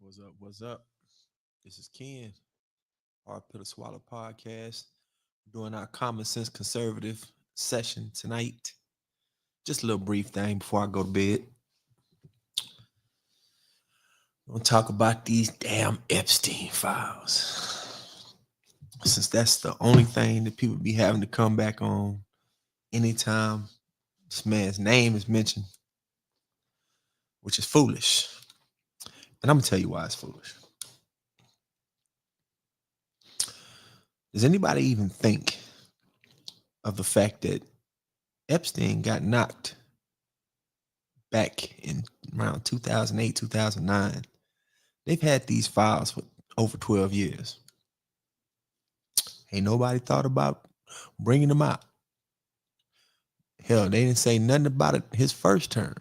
What's up? What's up? This is Ken, our Pill to Swallow podcast. Doing our common sense conservative session tonight. Just a little brief thing before I go to bed. We'll talk about these damn Epstein files. Since that's the only thing that people be having to come back on anytime this man's name is mentioned, which is foolish. And I'm gonna tell you why it's foolish. Does anybody even think of the fact that Epstein got knocked back in around 2008, 2009? They've had these files for over 12 years. Ain't nobody thought about bringing them out. Hell, they didn't say nothing about it his first term.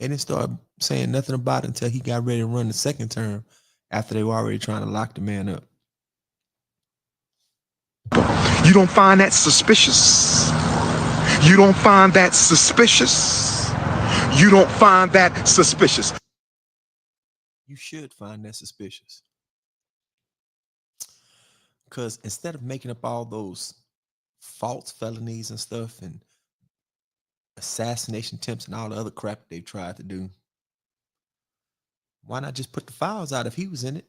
They didn't start saying nothing about it until he got ready to run the second term after they were already trying to lock the man up. You don't find that suspicious? You don't find that suspicious? You don't find that suspicious? You should find that suspicious. Because instead of making up all those false felonies and stuff and assassination attempts and all the other crap they've tried to do, why not just put the files out if he was in it?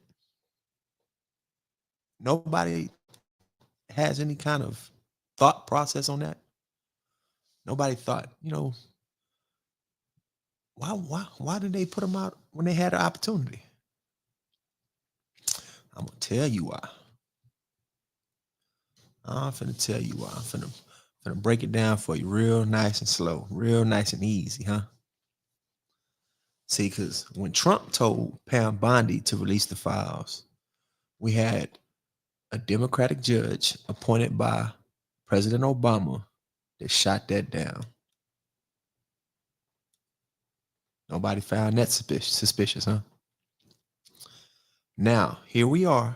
Nobody has any kind of thought process on that. Nobody thought, why did they put them out when they had an opportunity? I'm gonna tell you why. I'm finna tell you why. I'm finna break it down for you real nice and slow, real nice and easy, huh? See, because when Trump told Pam Bondi to release the files, we had a Democratic judge appointed by President Obama that shot that down. Nobody found that suspicious, huh? Now, here we are.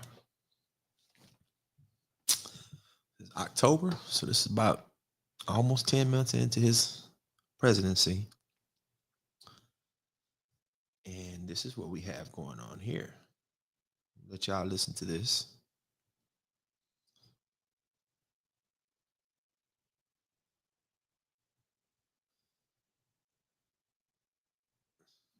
It's October, so this is about almost 10 months into his presidency. And this is what we have going on here. Let y'all listen to this.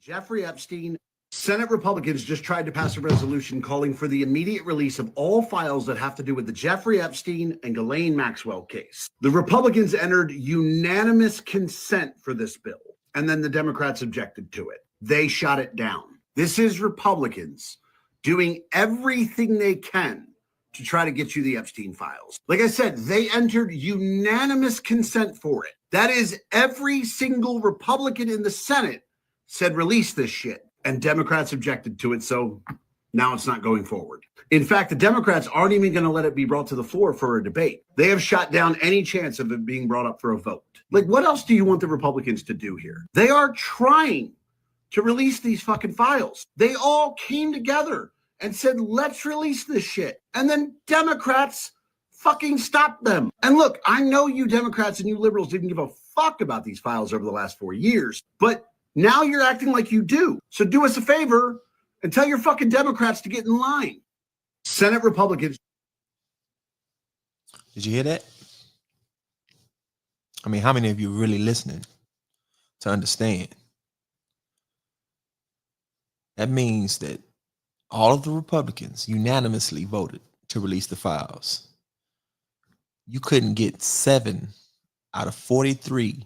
Jeffrey Epstein. Senate Republicans just tried to pass a resolution calling for the immediate release of all files that have to do with the Jeffrey Epstein and Ghislaine Maxwell case. The Republicans entered unanimous consent for this bill, and then the Democrats objected to it. They shot it down. This is Republicans doing everything they can to try to get you the Epstein files. Like I said, they entered unanimous consent for it. That is, every single Republican in the Senate said release this shit. And Democrats objected to it, so now it's not going forward. In fact, the Democrats aren't even going to let it be brought to the floor for a debate. They have shot down any chance of it being brought up for a vote. Like, what else do you want the Republicans to do here? They are trying to release these fucking files. They all came together and said, let's release this shit. And then Democrats fucking stopped them. And look, I know you Democrats and you liberals didn't give a fuck about these files over the last 4 years, but now you're acting like you do. So do us a favor and tell your fucking Democrats to get in line. Senate Republicans. Did you hear that? I mean, how many of you are really listening to understand? That means that all of the Republicans unanimously voted to release the files. You couldn't get 7 out of 43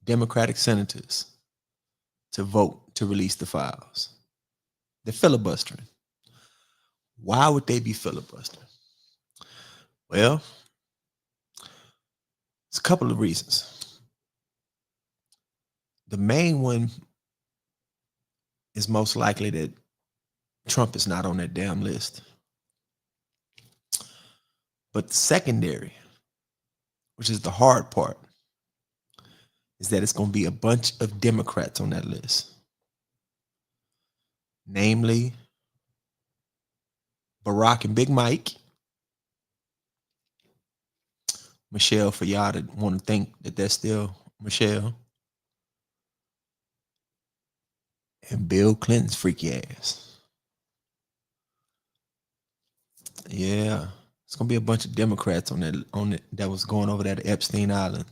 Democratic senators to vote to release the files. They're filibustering. Why would they be filibustering? Well, it's a couple of reasons. The main one is most likely that Trump is not on that damn list. But the secondary, which is the hard part, is that it's going to be a bunch of Democrats on that list. Namely, Barack and Big Mike, Michelle, for y'all that want to think that that's still Michelle, and Bill Clinton's freaky ass. Yeah, it's gonna be a bunch of Democrats on it that was going over there to Epstein Island.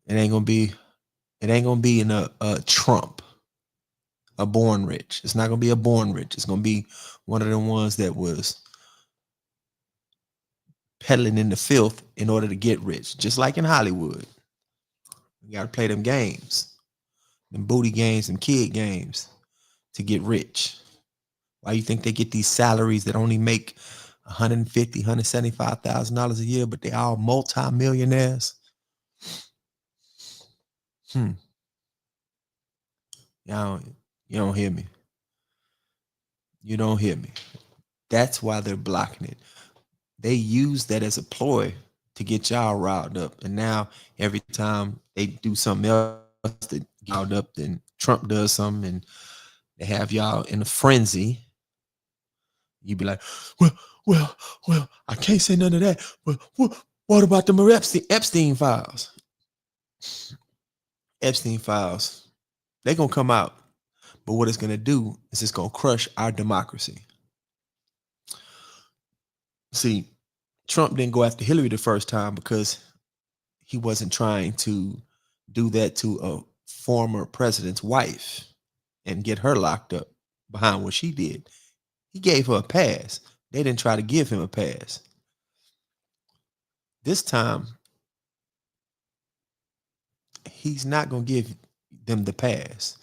It ain't gonna be. It ain't gonna be in a Trump, a born rich. It's not gonna be a born rich. It's gonna be one of the ones that was peddling in the filth in order to get rich, just like in Hollywood. You gotta play them games, them booty games, them kid games to get rich. Why you think they get these salaries that only make $150,000, $175,000 a year, but they all multi-millionaires? Y'all, you don't hear me. You don't hear me. That's why they're blocking it. They use that as a ploy to get y'all riled up. And now every time they do something else that get riled up, then Trump does something and they have y'all in a frenzy. You be like, well, I can't say none of that. But what about the Epstein files? Epstein files, they're going to come out. But what it's going to do is it's going to crush our democracy. See, Trump didn't go after Hillary the first time because he wasn't trying to do that to a former president's wife and get her locked up behind what she did. He gave her a pass. They didn't try to give him a pass. This time, he's not going to give them the pass.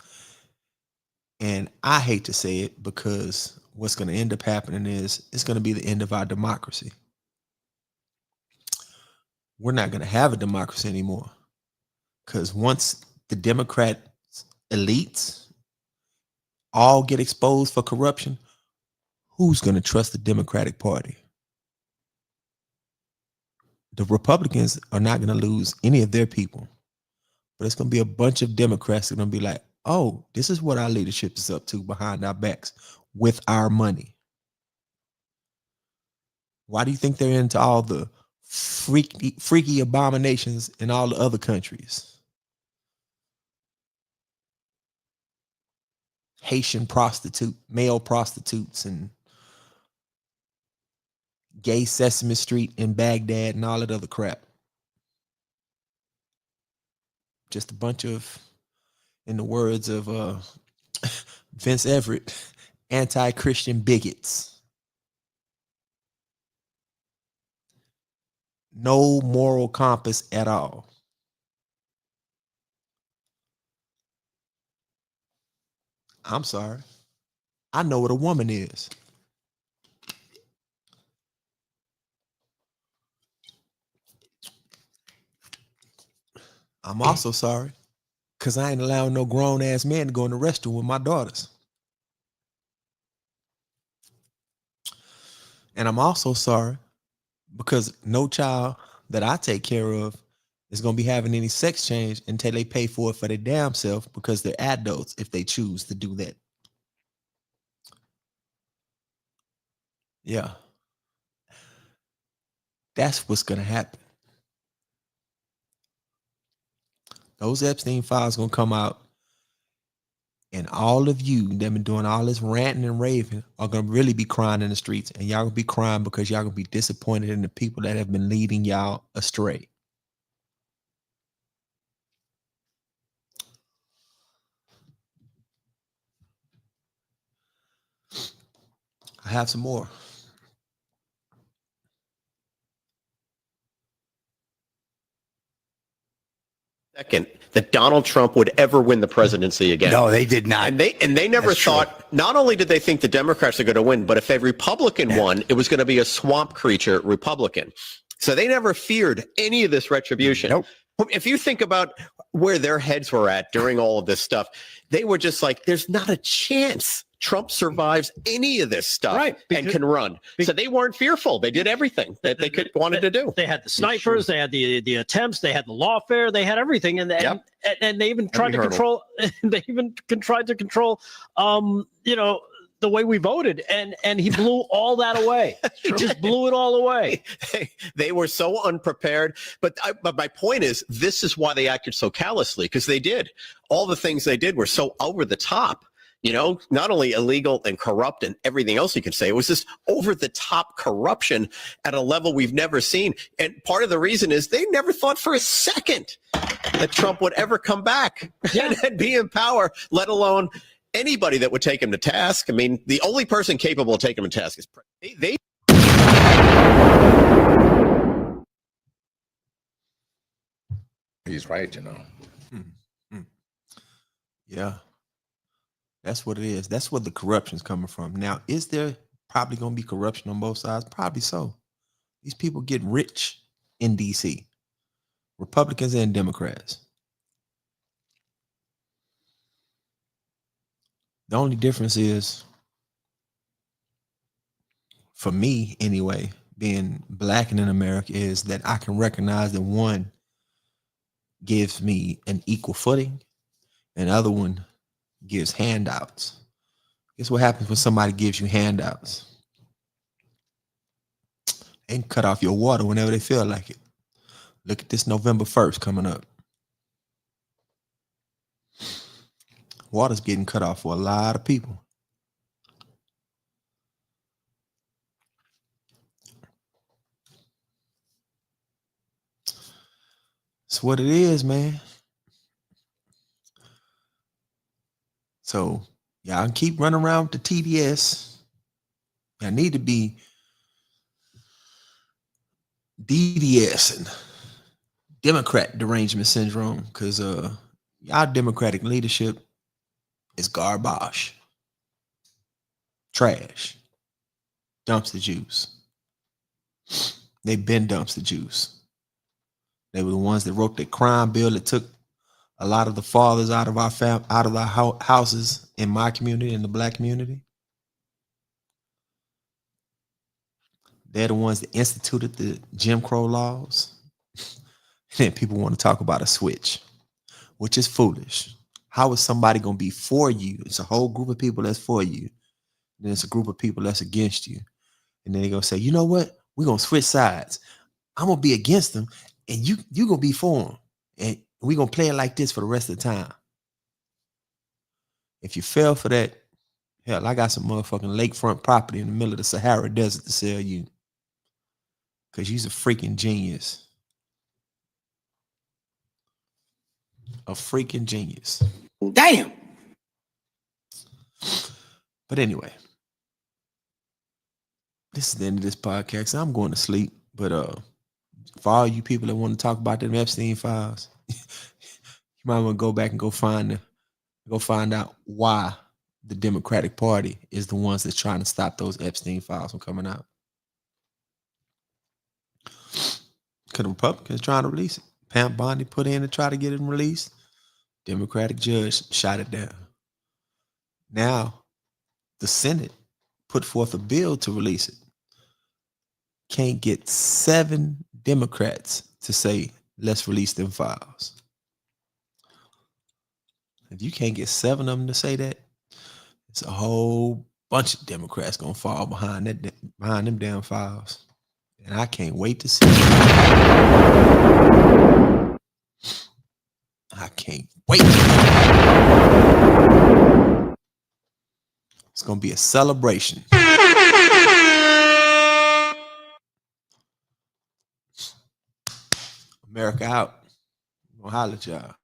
And I hate to say it because what's going to end up happening is it's going to be the end of our democracy. We're not going to have a democracy anymore because once the Democrat elites all get exposed for corruption, who's going to trust the Democratic Party? The Republicans are not going to lose any of their people, but it's going to be a bunch of Democrats that are going to be like, oh, this is what our leadership is up to behind our backs with our money. Why do you think they're into all the freaky abominations in all the other countries? Haitian male prostitutes and gay Sesame Street in Baghdad and all that other crap. Just a bunch of, in the words of Vince Everett, anti-Christian bigots. No moral compass at all. I'm sorry. I know what a woman is. I'm also sorry because I ain't allowing no grown ass man to go in the restroom with my daughters. And I'm also sorry because no child that I take care of is going to be having any sex change until they pay for it for their damn self because they're adults if they choose to do that. Yeah. That's what's going to happen. Those Epstein files going to come out and all of you that been doing all this ranting and raving are going to really be crying in the streets, and y'all going to be crying because y'all going to be disappointed in the people that have been leading y'all astray. I have some more. Second, that Donald Trump would ever win the presidency again. No, they did not. And they never That's thought, true. not only did they think the Democrats are going to win, but if a Republican won, it was going to be a swamp creature Republican. So they never feared any of this retribution. Nope. If you think about where their heads were at during all of this stuff, they were just like, there's not a chance Trump survives any of this stuff and can run. So they weren't fearful. They did everything that they wanted to do. They had the snipers, they had the attempts, they had the lawfare, they had everything, and they even tried to control. They even tried to control, the way we voted, and he blew all that away. He just blew it all away. They were so unprepared. But my point is, this is why they acted so callously, because they did. All the things they did were so over the top. not only illegal and corrupt and everything else you could say, it was just over the top corruption at a level we've never seen. And part of the reason is they never thought for a second that Trump would ever come back and be in power, let alone anybody that would take him to task. I mean, the only person capable of taking him to task is they. He's right, Yeah. That's what it is. That's where the corruption's coming from. Now, is there probably going to be corruption on both sides? Probably so. These people get rich in DC, Republicans and Democrats. The only difference is, for me anyway, being black and in America, is that I can recognize that one gives me an equal footing and the other one gives handouts. Guess what happens when somebody gives you handouts? They can cut off your water whenever they feel like it. Look at this November 1st coming up. Water's getting cut off for a lot of people. That's what it is, man. So y'all can keep running around with the TDS. I need to be DDS and Democrat derangement syndrome, because y'all Democratic leadership is garbage, trash, dumpster juice. They've been dumpster juice. They were the ones that wrote the crime bill that took a lot of the fathers out of our houses in my community, in the black community. They're the ones that instituted the Jim Crow laws. And then people want to talk about a switch, which is foolish. How is somebody going to be for you? It's a whole group of people that's for you. Then it's a group of people that's against you. And then they're going to say, you know what? We're going to switch sides. I'm going to be against them, and you're going to be for them. And we're going to play it like this for the rest of the time. If you fell for that, hell, I got some motherfucking lakefront property in the middle of the Sahara Desert to sell you. Because you's a freaking genius. A freaking genius. Damn. But anyway, this is the end of this podcast. So I'm going to sleep. But for all you people that want to talk about them Epstein files, you might want to go back and go find out why the Democratic Party is the ones that's trying to stop those Epstein files from coming out. Because the Republicans trying to release it. Pam Bondi put in to try to get it released. Democratic judge shot it down. Now, the Senate put forth a bill to release it. Can't get 7 Democrats to say, let's release them files. If you can't get 7 of them to say that, it's a whole bunch of Democrats gonna fall behind them damn files. And I can't wait to see. I can't wait. It's going to be a celebration. America out. I'm going to holler at y'all.